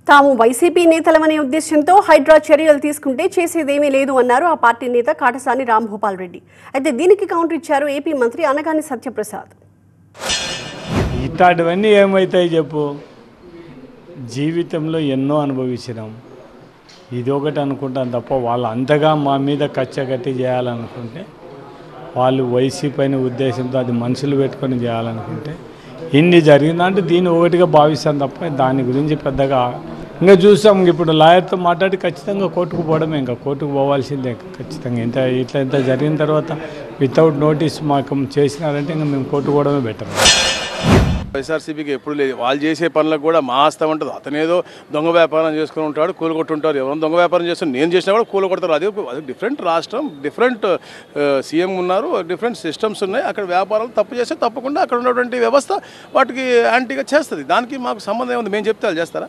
తాము వైసీపీ నేతలమనే ఉద్దేశంతో హైడ్రా చర్యలు తీసుకుంటే చేసేదేమీ లేదు అన్నారు ఆ పార్టీ నేత కాటసాని రాంభూపాల్ రెడ్డి. అయితే దీనికి కౌంటర్ ఇచ్చారు ఏపీ మంత్రి అనగాని సత్యప్రసాద్. ఇట్లాంటివన్నీ ఏమవుతాయి చెప్పు, జీవితంలో ఎన్నో అనుభవించినాం. ఇది ఒకటి అనుకుంటాను తప్ప వాళ్ళు అంతగా మా మీద కచ్చగట్టి చేయాలనుకుంటే, వాళ్ళు వైసీపీ అనే ఉద్దేశంతో అది మనుషులు పెట్టుకొని చేయాలనుకుంటే ఇన్ని జరిగిందంటే దీన్ని ఒకటిగా భావిస్తాను తప్ప దాని గురించి పెద్దగా ఇంకా చూస్తాం. ఇప్పుడు లాయర్తో మాట్లాడి ఖచ్చితంగా కోర్టుకు పోవడమే, ఇంకా కోర్టుకు పోవాల్సిందే ఖచ్చితంగా. ఇంత జరిగిన తర్వాత వితౌట్ నోటీస్ మాకు చేసినారంటే ఇంకా మేము కోర్టుకు పోవడమే బెటర్. వైఎస్ఆర్సీపీకి ఎప్పుడు లేదు, వాళ్ళు చేసే పనులకు కూడా మా ఆస్తం ఉంటుంది. అతనేదో దొంగ వ్యాపారం చేసుకుని ఉంటాడు, కూలగొట్టుంటారు. ఎవరైనా దొంగ వ్యాపారం చేస్తాను నేను చేసినా కూడా కూలగొడతారు. అది డిఫరెంట్ రాష్ట్రం, డిఫరెంట్ సీఎం ఉన్నారు, డిఫరెంట్ సిస్టమ్స్ ఉన్నాయి. అక్కడ వ్యాపారాలు తప్పు చేస్తే తప్పకుండా అక్కడ ఉన్నటువంటి వ్యవస్థ వాటికి యాంటీగా చేస్తుంది. దానికి మాకు సంబంధం ఏముంది? మేము చెప్తే వాళ్ళు చేస్తారా?